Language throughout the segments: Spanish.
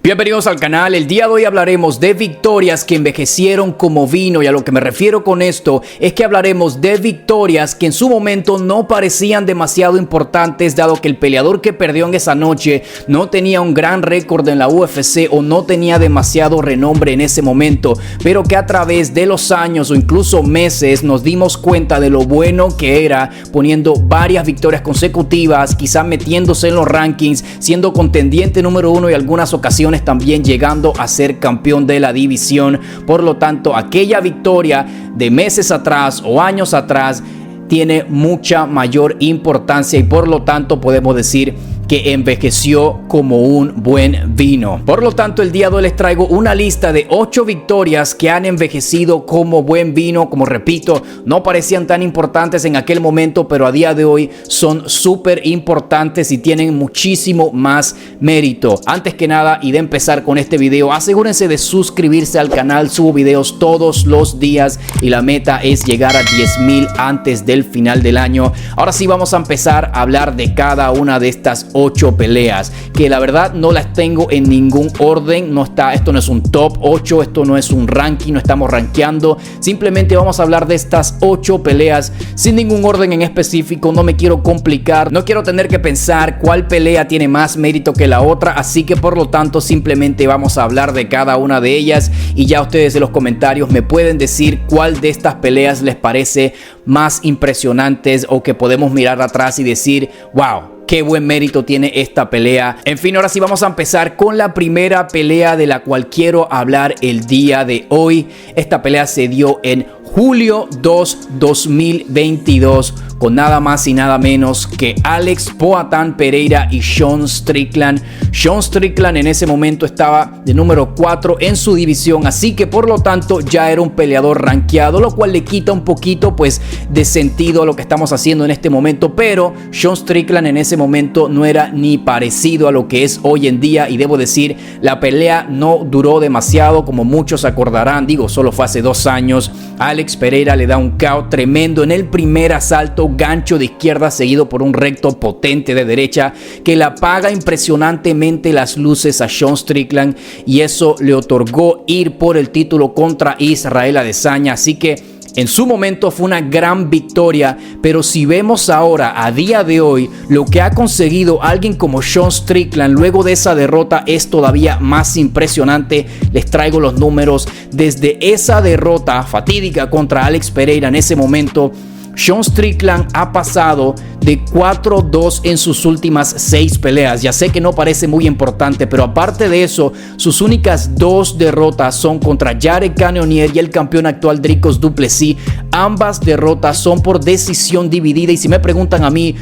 Bienvenidos al canal. El día de hoy hablaremos de victorias que envejecieron como vino, y a lo que me refiero con esto es que hablaremos de victorias que en su momento no parecían demasiado importantes, dado que el peleador que perdió en esa noche no tenía un gran récord en la UFC o no tenía demasiado renombre en ese momento, pero que a través de los años o incluso meses nos dimos cuenta de lo bueno que era, poniendo varias victorias consecutivas, quizás metiéndose en los rankings, siendo contendiente número uno y algunas ocasiones también llegando a ser campeón de la división. Por lo tanto, aquella victoria de meses atrás o años atrás tiene mucha mayor importancia y por lo tanto podemos decir que envejeció como un buen vino. Por lo tanto, el día de hoy les traigo una lista de 8 victorias que han envejecido como buen vino. Como repito, no parecían tan importantes en aquel momento, pero a día de hoy son súper importantes y tienen muchísimo más mérito. Antes que nada y de empezar con este video, asegúrense de suscribirse al canal. Subo videos todos los días y la meta es llegar a 10,000 antes del final del año. Ahora sí, vamos a empezar a hablar de cada una de estas 8 peleas, que la verdad no las tengo en ningún orden. Esto no es un top 8, esto no es un ranking, no estamos rankeando, simplemente vamos a hablar de estas 8 peleas sin ningún orden en específico. No me quiero complicar, no quiero tener que pensar cuál pelea tiene más mérito que la otra, así que por lo tanto simplemente vamos a hablar de cada una de ellas y ya ustedes en los comentarios me pueden decir cuál de estas peleas les parece más impresionantes o que podemos mirar atrás y decir wow, qué buen mérito tiene esta pelea. En fin, ahora sí vamos a empezar con la primera pelea de la cual quiero hablar el día de hoy. Esta pelea se dio en julio 2, 2022 con nada más y nada menos que Alex Poatan Pereira y Sean Strickland. Sean Strickland en ese momento estaba de número 4 en su división, así que por lo tanto ya era un peleador rankeado, lo cual le quita un poquito pues de sentido a lo que estamos haciendo en este momento, pero Sean Strickland en ese momento no era ni parecido a lo que es hoy en día, y debo decir, la pelea no duró demasiado, como muchos acordarán, solo fue hace 2 años. Alex Pereira le da un KO tremendo en el primer asalto, gancho de izquierda seguido por un recto potente de derecha que le apaga impresionantemente las luces a Sean Strickland, y eso le otorgó ir por el título contra Israel Adesanya. Así que en su momento fue una gran victoria, pero si vemos ahora, a día de hoy, lo que ha conseguido alguien como Sean Strickland luego de esa derrota es todavía más impresionante. Les traigo los números. Desde esa derrota fatídica contra Alex Pereira en ese momento, Sean Strickland ha pasado de 4-2 en sus últimas 6 peleas. Ya sé que no parece muy importante, pero aparte de eso, sus únicas 2 derrotas son contra Jared Cannonier y el campeón actual Dricus Du Plessis. Ambas derrotas son por decisión dividida, y si me preguntan a mí,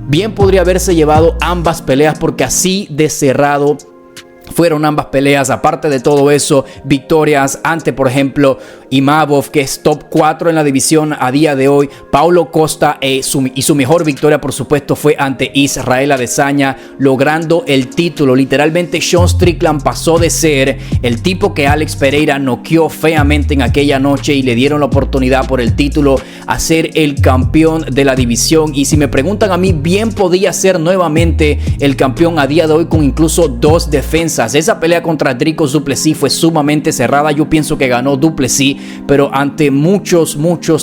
bien podría haberse llevado ambas peleas porque así de cerrado fueron ambas peleas. Aparte de todo eso, victorias ante, por ejemplo, Imavov, que es top 4 en la división a día de hoy. Paulo Costa y su mejor victoria, por supuesto, fue ante Israel Adesanya, logrando el título. Literalmente, Sean Strickland pasó de ser el tipo que Alex Pereira noqueó feamente en aquella noche y le dieron la oportunidad por el título a ser el campeón de la división. Y si me preguntan a mí, bien podía ser nuevamente el campeón a día de hoy con incluso 2 defensas. Esa pelea contra Dricus Du Plessis fue sumamente cerrada. Yo pienso que ganó Du Plessis, pero ante muchos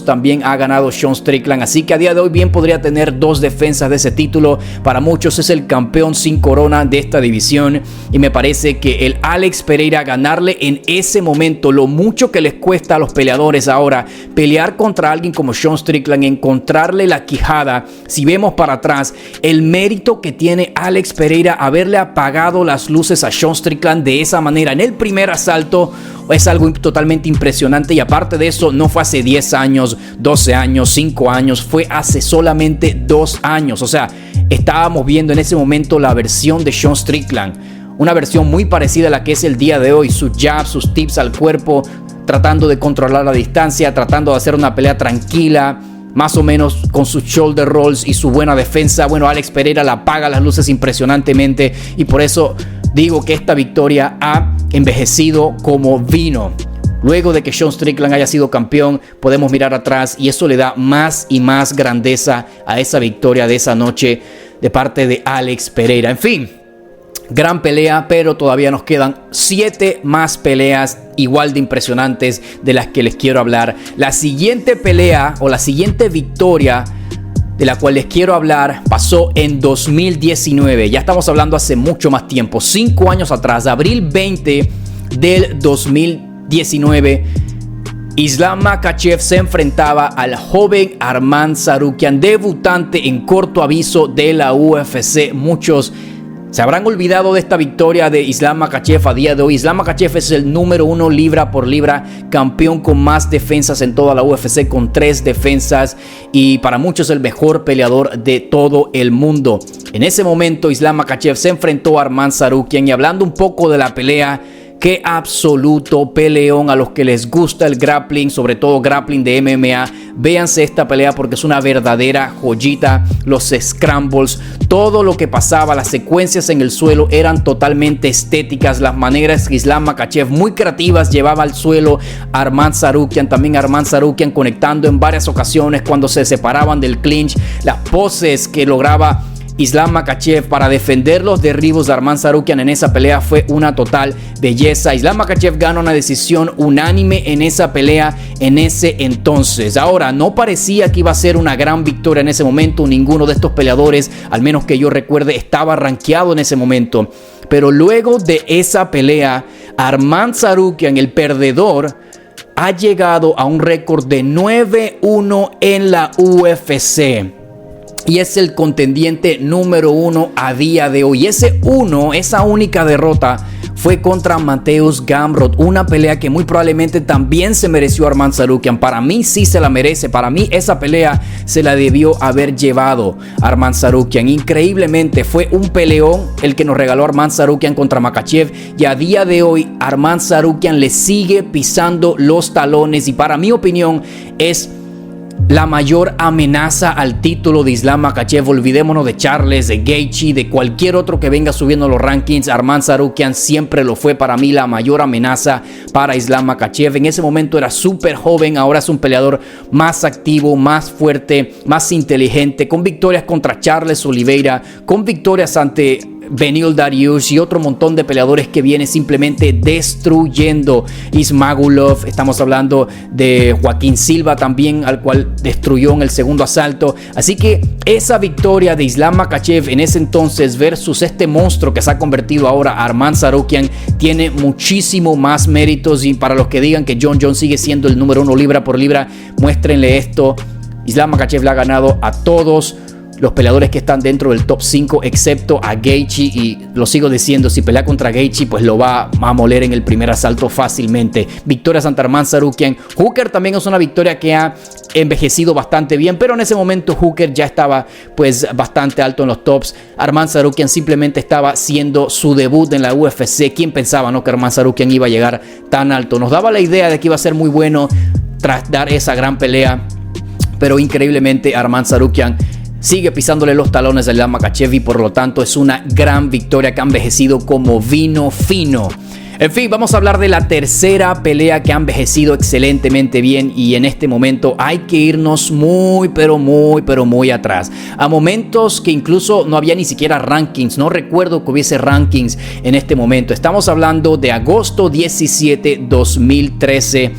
también ha ganado Sean Strickland. Así que a día de hoy bien podría tener 2 defensas de ese título. Para muchos es el campeón sin corona de esta división. Y me parece que el Alex Pereira ganarle en ese momento, lo mucho que les cuesta a los peleadores ahora pelear contra alguien como Sean Strickland, encontrarle la quijada. Si vemos para atrás, el mérito que tiene Alex Pereira haberle apagado las luces a Sean Strickland de esa manera en el primer asalto es algo totalmente impresionante. Y aparte de eso, no fue hace 10 años, 12 años, 5 años, fue hace solamente 2 años. O sea, estábamos viendo en ese momento la versión de Sean Strickland, una versión muy parecida a la que es el día de hoy. Sus jabs, sus tips al cuerpo, tratando de controlar la distancia, tratando de hacer una pelea tranquila, más o menos con sus shoulder rolls y su buena defensa. Bueno, Alex Pereira la apaga las luces impresionantemente, y por eso digo que esta victoria ha envejecido como vino. Luego de que Sean Strickland haya sido campeón, podemos mirar atrás y eso le da más y más grandeza a esa victoria de esa noche de parte de Alex Pereira. En fin, Gran pelea, pero todavía nos quedan 7 más peleas igual de impresionantes de las que les quiero hablar. La siguiente pelea o la siguiente victoria de la cual les quiero hablar pasó en 2019. Ya estamos hablando hace mucho más tiempo, 5 años atrás, abril 20 del 2019. Islam Makhachev se enfrentaba al joven Arman Tsarukyan, debutante en corto aviso de la UFC. Muchos se habrán olvidado de esta victoria de Islam Makhachev a día de hoy. Islam Makhachev es el número 1 libra por libra, campeón con más defensas en toda la UFC, con 3 defensas, y para muchos el mejor peleador de todo el mundo. En ese momento Islam Makhachev se enfrentó a Arman Tsarukyan, y hablando un poco de la pelea, qué absoluto peleón. A los que les gusta el grappling, sobre todo grappling de MMA, véanse esta pelea porque es una verdadera joyita. Los scrambles, todo lo que pasaba, las secuencias en el suelo eran totalmente estéticas. Las maneras que Islam Makhachev, muy creativas, llevaba al suelo a Arman Tsarukyan. También Arman Tsarukyan conectando en varias ocasiones cuando se separaban del clinch. Las poses que lograba Islam Makhachev para defender los derribos de Arman Tsarukyan en esa pelea fue una total belleza. Islam Makhachev gana una decisión unánime en esa pelea en ese entonces. Ahora, no parecía que iba a ser una gran victoria en ese momento. Ninguno de estos peleadores, al menos que yo recuerde, estaba rankeado en ese momento. Pero luego de esa pelea, Arman Tsarukyan, el perdedor, ha llegado a un récord de 9-1 en la UFC. Y es el contendiente número 1 a día de hoy. Esa única derrota fue contra Mateusz Gamrot. Una pelea que muy probablemente también se mereció Arman Tsarukyan. Para mí sí se la merece. Para mí esa pelea se la debió haber llevado Arman Tsarukyan. Increíblemente fue un peleón el que nos regaló Arman Tsarukyan contra Makhachev. Y a día de hoy Arman Tsarukyan le sigue pisando los talones. Y para mi opinión es la mayor amenaza al título de Islam Makhachev. Olvidémonos de Charles, de Gaethje, de cualquier otro que venga subiendo los rankings. Arman Tsarukyan siempre lo fue para mí la mayor amenaza para Islam Makhachev. En ese momento era súper joven, ahora es un peleador más activo, más fuerte, más inteligente, con victorias contra Charles Oliveira, con victorias ante Beneil Dariush y otro montón de peleadores que viene simplemente destruyendo. Ismagulov, estamos hablando de Joaquín Silva también, al cual destruyó en el segundo asalto. Así que esa victoria de Islam Makhachev en ese entonces versus este monstruo que se ha convertido ahora Arman Tsarukyan tiene muchísimo más méritos. Y para los que digan que Jon Jones sigue siendo el número 1 libra por libra, muéstrenle esto. Islam Makhachev le ha ganado a todos los peleadores que están dentro del top 5, excepto a Gaethje, y lo sigo diciendo, si pelea contra Gaethje, pues lo va a moler en el primer asalto fácilmente. Victoria ante Arman Tsarukyan. Hooker también es una victoria que ha envejecido bastante bien, pero en ese momento Hooker ya estaba pues bastante alto en los tops. Arman Tsarukyan simplemente estaba haciendo su debut en la UFC. ¿Quién pensaba, no, que Arman Tsarukyan iba a llegar tan alto? Nos daba la idea de que iba a ser muy bueno tras dar esa gran pelea, pero increíblemente Arman Tsarukyan sigue pisándole los talones a Islam Makhachev, y por lo tanto es una gran victoria que ha envejecido como vino fino. En fin, vamos a hablar de la tercera pelea que ha envejecido excelentemente bien, y en este momento hay que irnos muy atrás. A momentos que incluso no había ni siquiera rankings. No recuerdo que hubiese rankings en este momento. Estamos hablando de agosto 17, 2013.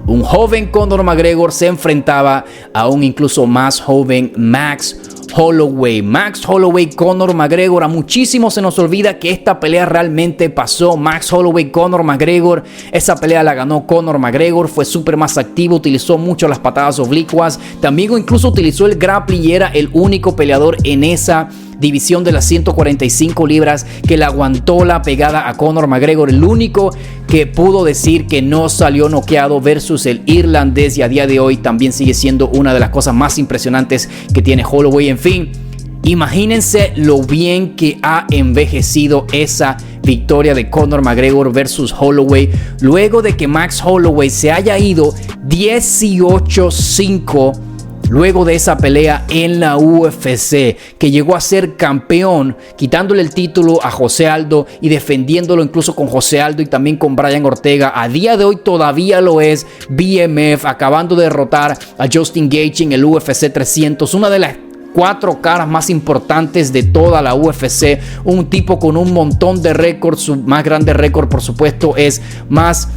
Un joven Conor McGregor se enfrentaba a un incluso más joven Max Holloway. Max Holloway, Conor McGregor. A muchísimos se nos olvida que esta pelea realmente pasó. Max Holloway, Conor McGregor. Esa pelea la ganó Conor McGregor. Fue súper más activo, utilizó mucho las patadas oblicuas. También incluso utilizó el grappling y era el único peleador en esa división de las 145 libras que le aguantó la pegada a Conor McGregor. El único que pudo decir que no salió noqueado versus el irlandés, y a día de hoy también sigue siendo una de las cosas más impresionantes que tiene Holloway. En fin, imagínense lo bien que ha envejecido esa victoria de Conor McGregor versus Holloway, luego de que Max Holloway se haya ido 18-5 luego de esa pelea en la UFC, que llegó a ser campeón, quitándole el título a José Aldo y defendiéndolo incluso con José Aldo y también con Brian Ortega. A día de hoy todavía lo es BMF, acabando de derrotar a Justin Gaethje en el UFC 300, una de las 4 caras más importantes de toda la UFC, un tipo con un montón de récords. Su más grande récord, por supuesto, es más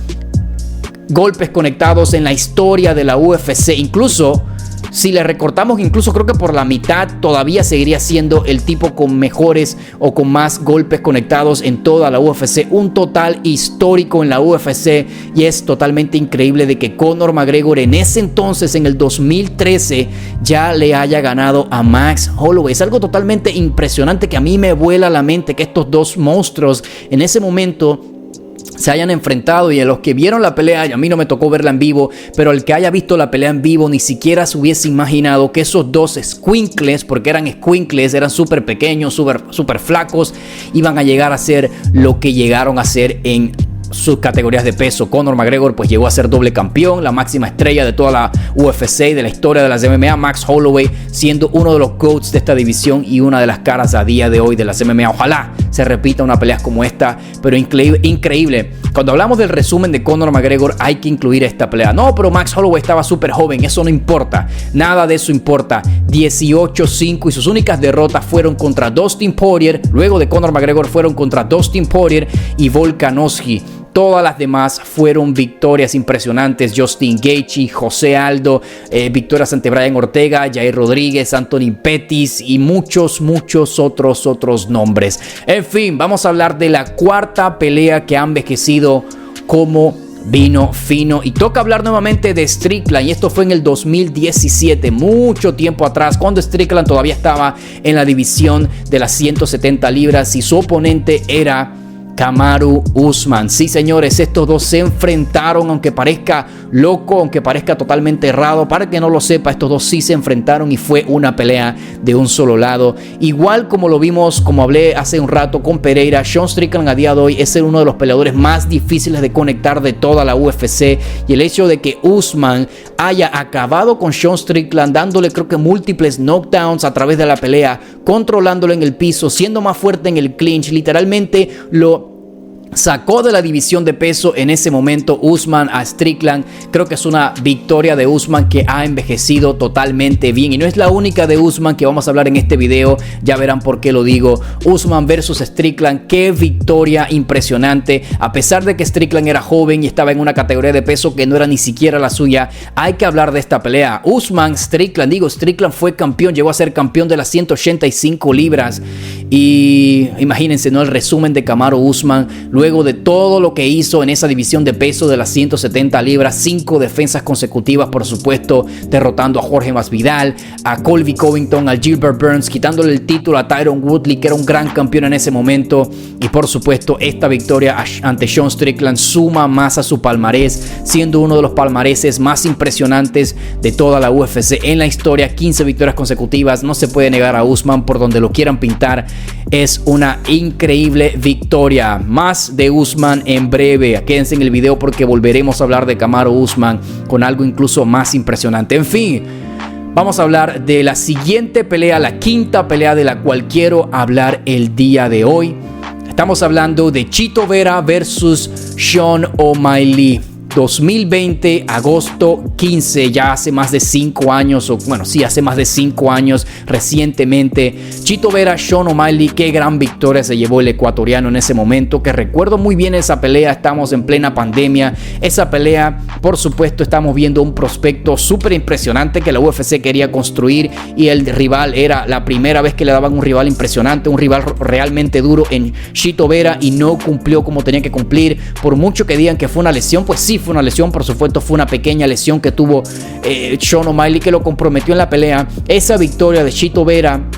golpes conectados en la historia de la UFC. Incluso si le recortamos, incluso creo que por la mitad, todavía seguiría siendo el tipo con mejores o con más golpes conectados en toda la UFC. Un total histórico en la UFC, y es totalmente increíble de que Conor McGregor en ese entonces, en el 2013, ya le haya ganado a Max Holloway. Es algo totalmente impresionante que a mí me vuela la mente que estos dos monstruos en ese momento se hayan enfrentado, y a los que vieron la pelea, a mí no me tocó verla en vivo, pero el que haya visto la pelea en vivo ni siquiera se hubiese imaginado que esos dos escuincles, porque eran escuincles, eran súper pequeños, súper flacos, iban a llegar a ser lo que llegaron a ser en sus categorías de peso. Conor McGregor pues llegó a ser doble campeón, la máxima estrella de toda la UFC y de la historia de las MMA. Max Holloway siendo uno de los GOATs de esta división y una de las caras a día de hoy de las MMA. Ojalá se repita una pelea como esta, pero increíble. Cuando hablamos del resumen de Conor McGregor hay que incluir esta pelea. No, pero Max Holloway estaba súper joven, eso no importa, nada de eso importa. 18-5 y sus únicas derrotas fueron contra Dustin Poirier. Luego de Conor McGregor fueron contra Dustin Poirier y Volkanovski. Todas las demás fueron victorias impresionantes. Justin Gaethje, José Aldo, victorias ante Brian Ortega, Jair Rodríguez, Anthony Pettis y muchos otros nombres. En fin, vamos a hablar de la cuarta pelea que ha envejecido como vino fino, y toca hablar nuevamente de Strickland, y esto fue en el 2017, mucho tiempo atrás, cuando Strickland todavía estaba en la división de las 170 libras y su oponente era Kamaru Usman. Sí, señores, estos dos se enfrentaron, aunque parezca loco, aunque parezca totalmente errado, para que no lo sepa, estos dos sí se enfrentaron y fue una pelea de un solo lado. Igual como lo vimos, como hablé hace un rato con Pereira, Sean Strickland a día de hoy es uno de los peleadores más difíciles de conectar de toda la UFC, y el hecho de que Usman haya acabado con Sean Strickland, dándole creo que múltiples knockdowns a través de la pelea, controlándolo en el piso, siendo más fuerte en el clinch, literalmente lo sacó de la división de peso en ese momento Usman a Strickland. Creo que es una victoria de Usman que ha envejecido totalmente bien, y no es la única de Usman que vamos a hablar en este video, ya verán por qué lo digo. Usman versus Strickland, qué victoria impresionante. A pesar de que Strickland era joven y estaba en una categoría de peso que no era ni siquiera la suya, hay que hablar de esta pelea. Strickland fue campeón, llegó a ser campeón de las 185 libras, y imagínense, ¿no?, el resumen de Kamaru Usman luego de todo lo que hizo en esa división de peso de las 170 libras, 5 defensas consecutivas, por supuesto, derrotando a Jorge Masvidal, a Colby Covington, a Gilbert Burns, quitándole el título a Tyron Woodley, que era un gran campeón en ese momento, y por supuesto esta victoria ante Sean Strickland suma más a su palmarés, siendo uno de los palmareses más impresionantes de toda la UFC en la historia. 15 victorias consecutivas, no se puede negar a Usman por donde lo quieran pintar, es una increíble victoria. Más de Usman en breve, quédense en el video porque volveremos a hablar de Kamaru Usman con algo incluso más impresionante. En fin, vamos a hablar de la siguiente pelea, la quinta pelea de la cual quiero hablar el día de hoy. Estamos hablando de Chito Vera versus Sean O'Malley. 2020, agosto 15, ya hace más de 5 años, hace más de 5 años recientemente. Chito Vera, Sean O'Malley, qué gran victoria se llevó el ecuatoriano en ese momento, que recuerdo muy bien esa pelea, estamos en plena pandemia. Esa pelea, por supuesto, estamos viendo un prospecto súper impresionante que la UFC quería construir, y el rival era la primera vez que le daban un rival impresionante, un rival realmente duro en Chito Vera, y no cumplió como tenía que cumplir. Por mucho que digan que fue una lesión, pues sí, fue una lesión, por supuesto, fue una pequeña lesión que tuvo Sean O'Malley, que lo comprometió en la pelea. Esa victoria de Chito Vera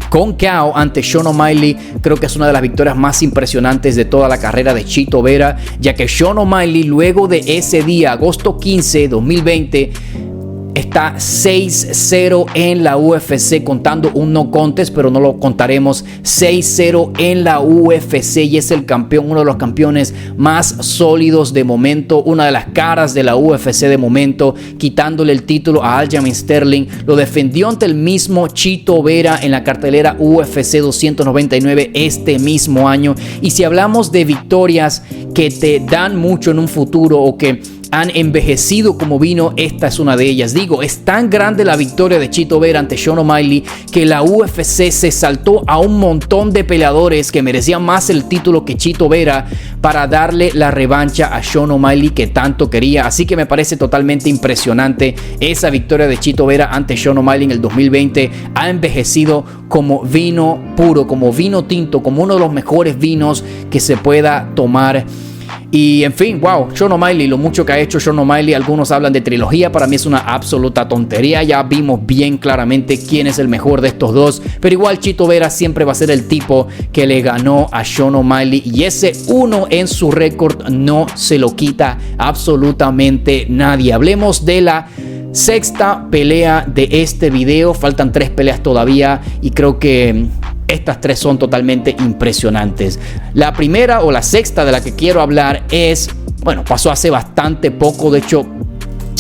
con KO ante Sean O'Malley creo que es una de las victorias más impresionantes de toda la carrera de Chito Vera, ya que Sean O'Malley, luego de ese día, agosto 15, 2020, está 6-0 en la UFC, contando un no contest, pero no lo contaremos. 6-0 en la UFC, y es el campeón, uno de los campeones más sólidos de momento, una de las caras de la UFC de momento, quitándole el título a Aljamain Sterling. Lo defendió ante el mismo Chito Vera en la cartelera UFC 299 este mismo año. Y si hablamos de victorias que te dan mucho en un futuro, o que han envejecido como vino, esta es una de ellas. Digo, es tan grande la victoria de Chito Vera ante Sean O'Malley que la UFC se saltó a un montón de peleadores que merecían más el título que Chito Vera para darle la revancha a Sean O'Malley que tanto quería. Así que me parece totalmente impresionante esa victoria de Chito Vera ante Sean O'Malley en el 2020. Ha envejecido como vino puro, como vino tinto, como uno de los mejores vinos que se pueda tomar. Y en fin, wow, Sean O'Malley, lo mucho que ha hecho Sean O'Malley. Algunos hablan de trilogía, para mí es una absoluta tontería. Ya vimos bien claramente quién es el mejor de estos dos, pero igual Chito Vera siempre va a ser el tipo que le ganó a Sean O'Malley, y ese 1 en su récord no se lo quita absolutamente nadie. Hablemos de la sexta pelea de este video. Faltan 3 peleas todavía y creo que estas 3 son totalmente impresionantes. La primera o la sexta de la que quiero hablar es, bueno, pasó hace bastante poco. De hecho,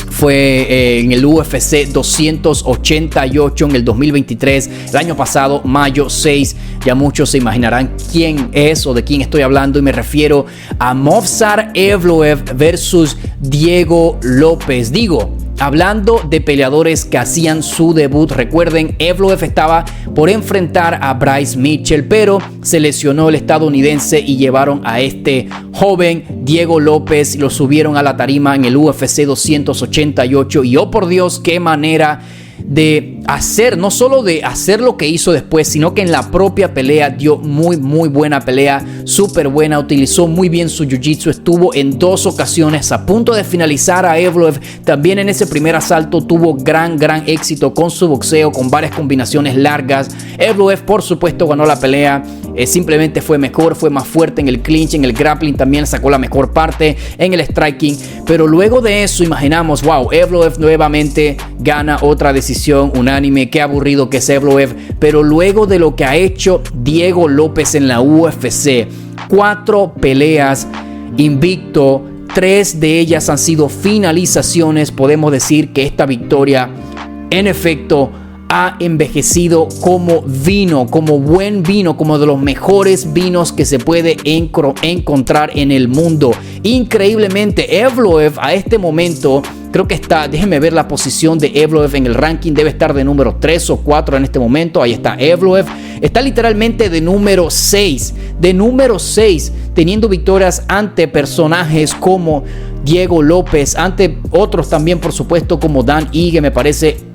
fue en el UFC 288 en el 2023, el año pasado, mayo 6. Ya muchos se imaginarán quién es o de quién estoy hablando, y me refiero a Movsar Evloev versus Diego López. Digo, hablando de peleadores que hacían su debut, recuerden, Evloev estaba por enfrentar a Bryce Mitchell, pero se lesionó el estadounidense y llevaron a este joven Diego López y lo subieron a la tarima en el UFC 288. Y oh por Dios, qué manera de hacer, no solo de hacer lo que hizo después, sino que en la propia pelea dio muy buena pelea, súper buena, utilizó muy bien su jiu-jitsu, estuvo en 2 ocasiones a punto de finalizar a Evloev. También en ese primer asalto tuvo gran éxito con su boxeo, con varias combinaciones largas. Evloev por supuesto ganó la pelea, simplemente fue mejor, fue más fuerte en el clinch, en el grappling también sacó la mejor parte, en el striking. Pero luego de eso imaginamos, wow, Evloev nuevamente gana otra decisión unánime, qué aburrido que es Evloev. Pero luego de lo que ha hecho Diego López en la UFC, 4 peleas invicto, 3 de ellas han sido finalizaciones, podemos decir que esta victoria en efecto ha envejecido como vino, como buen vino, como de los mejores vinos que se puede encontrar en el mundo. Increíblemente, Evloev a este momento creo que está, déjenme ver la posición de Evloev en el ranking, debe estar de número 3 o 4 en este momento. Ahí está Evloev, está literalmente de número 6, teniendo victorias ante personajes como Diego López, ante otros también por supuesto como Dan Ige. Me parece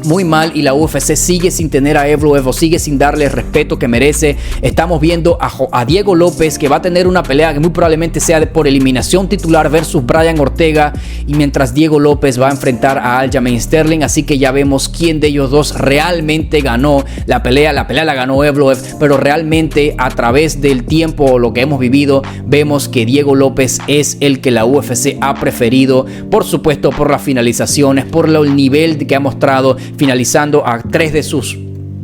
muy mal, y la UFC sigue sin tener a Evloev, o sigue sin darle el respeto que merece. Estamos viendo a Diego López, que va a tener una pelea que muy probablemente sea por eliminación titular versus Brian Ortega, y mientras Diego López va a enfrentar a Aljamain Sterling. Así que ya vemos quién de ellos dos realmente ganó la pelea. La pelea la ganó Evloev, pero realmente a través del tiempo o lo que hemos vivido, vemos que Diego López es el que la UFC ha preferido, por supuesto por las finalizaciones, por el nivel que ha mostrado, finalizando a 3 de sus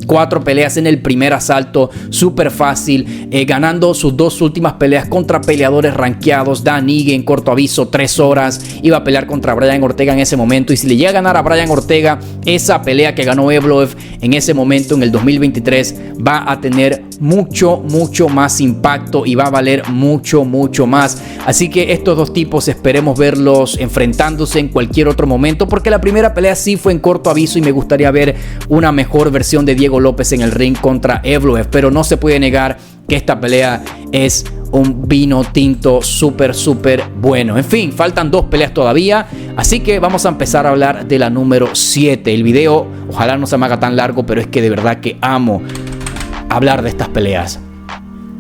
4 peleas en el primer asalto, súper fácil, ganando sus 2 últimas peleas contra peleadores rankeados. Dan Ige en corto aviso, 3 horas, iba a pelear contra Brian Ortega en ese momento, y si le llega a ganar a Brian Ortega, esa pelea que ganó Evloev en ese momento, en el 2023, va a tener mucho más impacto y va a valer mucho más. Así que estos dos tipos esperemos verlos enfrentándose en cualquier otro momento, porque la primera pelea sí fue en corto aviso y me gustaría ver una mejor versión de Diego López en el ring contra Evloev, pero no se puede negar que esta pelea es un vino tinto súper bueno. En fin, faltan 2 peleas todavía, así que vamos a empezar a hablar de la número 7. El video ojalá no se me haga tan largo, pero es que de verdad que amo hablar de estas peleas.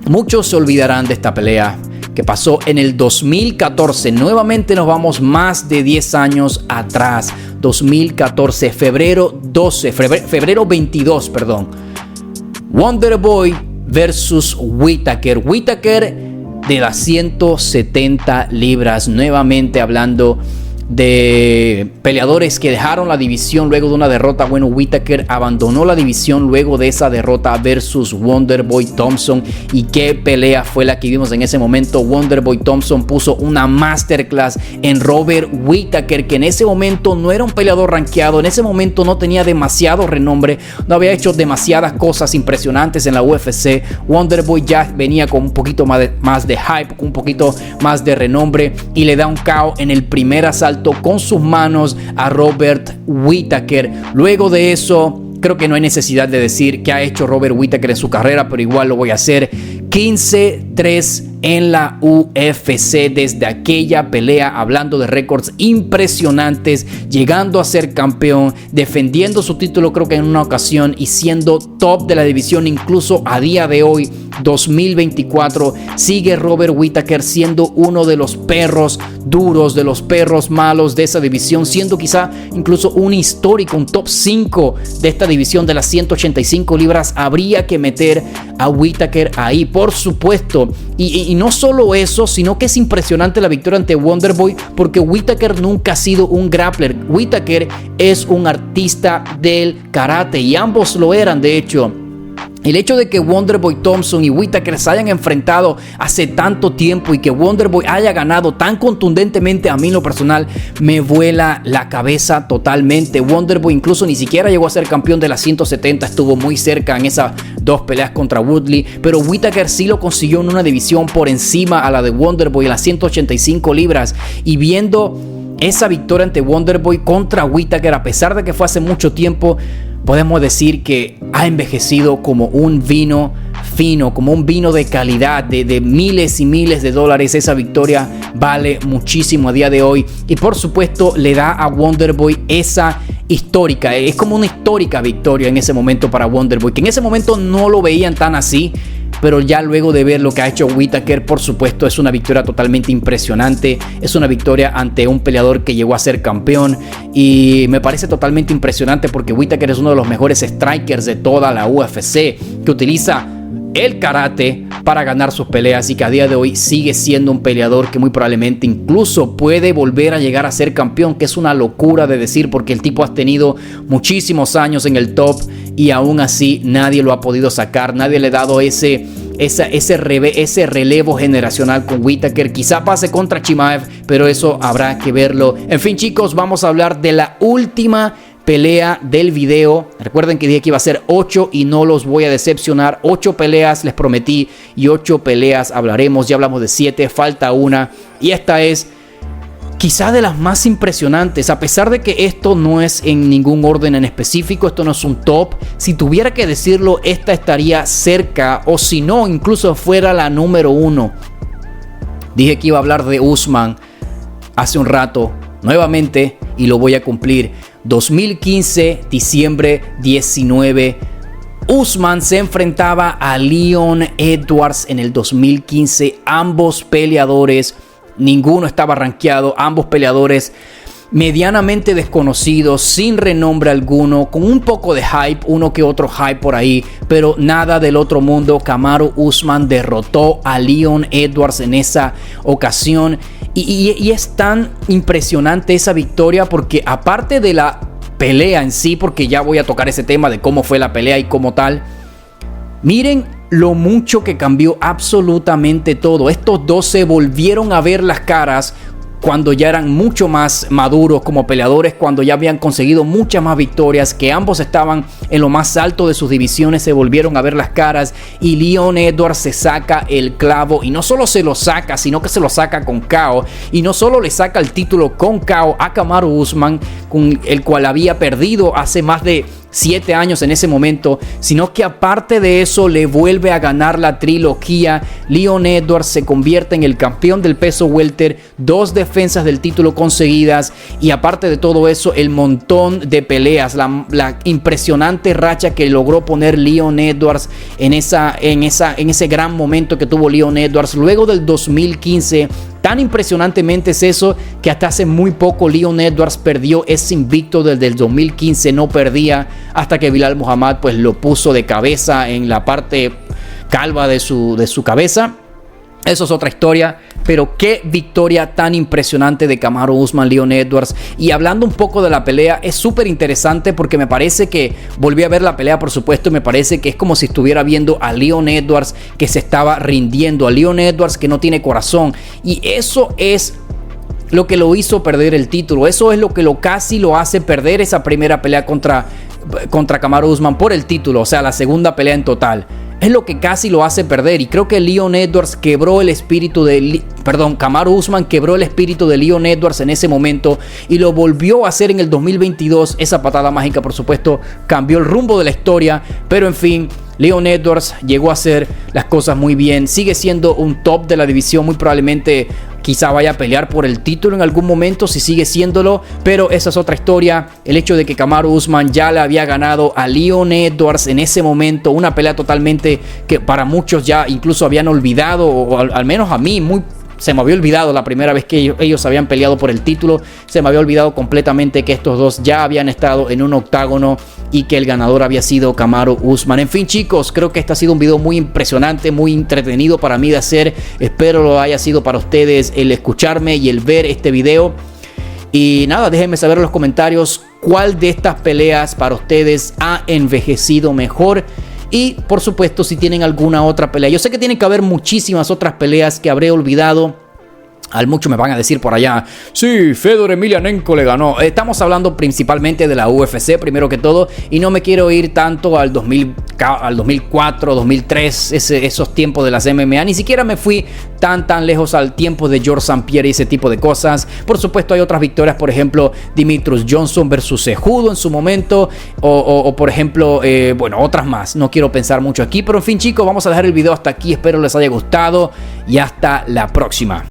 Muchos se olvidarán de esta pelea que pasó en el 2014. Nuevamente nos vamos más de 10 años atrás. 2014, febrero 22, perdón. Wonderboy versus Whittaker. Whittaker de las 170 libras. Nuevamente hablando de peleadores que dejaron la división luego de una derrota. Bueno, Whittaker abandonó la división luego de esa derrota versus Wonderboy Thompson. Y qué pelea fue la que vimos en ese momento. Wonderboy Thompson puso una masterclass en Robert Whittaker, que en ese momento no era un peleador rankeado, en ese momento no tenía demasiado renombre, no había hecho demasiadas cosas impresionantes en la UFC. Wonderboy ya venía con un poquito más de hype, con un poquito más de renombre, y le da un KO en el primer asalto con sus manos a Robert Whittaker. Luego de eso, creo que no hay necesidad de decir qué ha hecho Robert Whittaker en su carrera, pero igual lo voy a hacer. 15-3 en la UFC desde aquella pelea, hablando de récords impresionantes, llegando a ser campeón, defendiendo su título creo que en una ocasión y siendo top de la división. Incluso a día de hoy, 2024, sigue Robert Whittaker siendo uno de los perros duros, de los perros malos de esa división, siendo quizá incluso un histórico, un top 5 de esta división de las 185 libras. Habría que meter a Whittaker ahí, por supuesto. Y no solo eso, sino que es impresionante la victoria ante Wonderboy, porque Whittaker nunca ha sido un grappler. Whittaker es un artista del karate y ambos lo eran, de hecho. El hecho de que Wonderboy Thompson y Whittaker se hayan enfrentado hace tanto tiempo y que Wonderboy haya ganado tan contundentemente, a mí en lo personal me vuela la cabeza totalmente. Wonderboy incluso ni siquiera llegó a ser campeón de las 170, estuvo muy cerca en esas dos peleas contra Woodley, pero Whittaker sí lo consiguió en una división por encima a la de Wonderboy, en las 185 libras. Y viendo esa victoria ante Wonderboy contra Whittaker, a pesar de que fue hace mucho tiempo, podemos decir que ha envejecido como un vino fino, como un vino de calidad, de miles y miles de dólares. Esa victoria vale muchísimo a día de hoy, y por supuesto le da a Wonderboy esa histórica, es como una histórica victoria en ese momento para Wonderboy, que en ese momento no lo veían tan así, pero ya luego de ver lo que ha hecho Whittaker, por supuesto es una victoria totalmente impresionante. Es una victoria ante un peleador que llegó a ser campeón, y me parece totalmente impresionante porque Whittaker es uno de los mejores strikers de toda la UFC, que utiliza el karate para ganar sus peleas, y que a día de hoy sigue siendo un peleador que muy probablemente incluso puede volver a llegar a ser campeón, que es una locura de decir porque el tipo ha tenido muchísimos años en el top y aún así nadie lo ha podido sacar, nadie le ha dado ese relevo generacional con Whittaker. Quizá pase contra Chimaev, pero eso habrá que verlo. En fin, chicos, vamos a hablar de la última pelea del video. Recuerden que dije que iba a ser 8 y no los voy a decepcionar. 8 peleas les prometí, y 8 peleas hablaremos. Ya hablamos de 7, falta una, y esta es quizá de las más impresionantes, a pesar de que esto no es en ningún orden en específico, esto no es un top. Si tuviera que decirlo, esta estaría cerca, o si no, incluso fuera la número 1. Dije que iba a hablar de Usman hace un rato, nuevamente, y lo voy a cumplir. 2015, diciembre 19, Usman se enfrentaba a Leon Edwards en el 2015. Ambos peleadores, ninguno estaba rankeado, ambos peleadores medianamente desconocidos, sin renombre alguno, con un poco de hype, uno que otro hype por ahí, pero nada del otro mundo. Kamaru Usman derrotó a Leon Edwards en esa ocasión, y es tan impresionante esa victoria porque aparte de la pelea en sí, porque ya voy a tocar ese tema de cómo fue la pelea y como tal, miren lo mucho que cambió absolutamente todo. Estos dos se volvieron a ver las caras cuando ya eran mucho más maduros como peleadores, cuando ya habían conseguido muchas más victorias, que ambos estaban en lo más alto de sus divisiones. Se volvieron a ver las caras y Leon Edwards se saca el clavo, y no solo se lo saca, sino que se lo saca con KO, y no solo le saca el título con KO a Kamaru Usman, con el cual había perdido hace más de 7 años en ese momento, sino que aparte de eso le vuelve a ganar la trilogía. Leon Edwards se convierte en el campeón del peso welter, 2 defensas del título conseguidas, y aparte de todo eso, el montón de peleas, la impresionante racha que logró poner Leon Edwards en ese gran momento que tuvo Leon Edwards luego del 2015. Tan impresionantemente es eso que hasta hace muy poco Leon Edwards perdió ese invicto desde el 2015, no perdía hasta que Bilal Muhammad pues lo puso de cabeza en la parte calva de su cabeza. Eso es otra historia, pero qué victoria tan impresionante de Kamaru Usman, Leon Edwards. Y hablando un poco de la pelea, es súper interesante porque me parece que volví a ver la pelea, por supuesto, y me parece que es como si estuviera viendo a Leon Edwards que se estaba rindiendo, a Leon Edwards que no tiene corazón. Y eso es lo que lo hizo perder el título, eso es lo que casi lo hace perder esa primera pelea contra Kamaru Usman por el título, o sea, la segunda pelea en total. Es lo que casi lo hace perder, y creo que Leon Edwards quebró el espíritu de... Kamaru Usman quebró el espíritu de Leon Edwards en ese momento y lo volvió a hacer en el 2022. Esa patada mágica, por supuesto, cambió el rumbo de la historia, pero en fin, Leon Edwards llegó a hacer las cosas muy bien. Sigue siendo un top de la división, muy probablemente quizá vaya a pelear por el título en algún momento si sigue siéndolo, pero esa es otra historia. El hecho de que Kamaru Usman ya le había ganado a Leon Edwards en ese momento, una pelea totalmente que para muchos ya incluso habían olvidado, o al menos a mí se me había olvidado la primera vez que ellos habían peleado por el título. Se me había olvidado completamente que estos dos ya habían estado en un octágono y que el ganador había sido Kamaru Usman. En fin, chicos, creo que este ha sido un video muy impresionante, muy entretenido para mí de hacer. Espero lo haya sido para ustedes el escucharme y el ver este video. Y nada, déjenme saber en los comentarios cuál de estas peleas para ustedes ha envejecido mejor. Y por supuesto, si tienen alguna otra pelea. Yo sé que tienen que haber muchísimas otras peleas que habré olvidado. Al mucho me van a decir por allá, sí, Fedor Emelianenko le ganó. Estamos hablando principalmente de la UFC primero que todo, y no me quiero ir tanto al 2004, 2003, esos tiempos de las MMA. Ni siquiera me fui tan lejos al tiempo de George St. Pierre y ese tipo de cosas. Por supuesto hay otras victorias, por ejemplo, Demetrius Johnson versus Cejudo en su momento, o por ejemplo, bueno, otras más. No quiero pensar mucho aquí, pero en fin, chicos, vamos a dejar el video hasta aquí. Espero les haya gustado y hasta la próxima.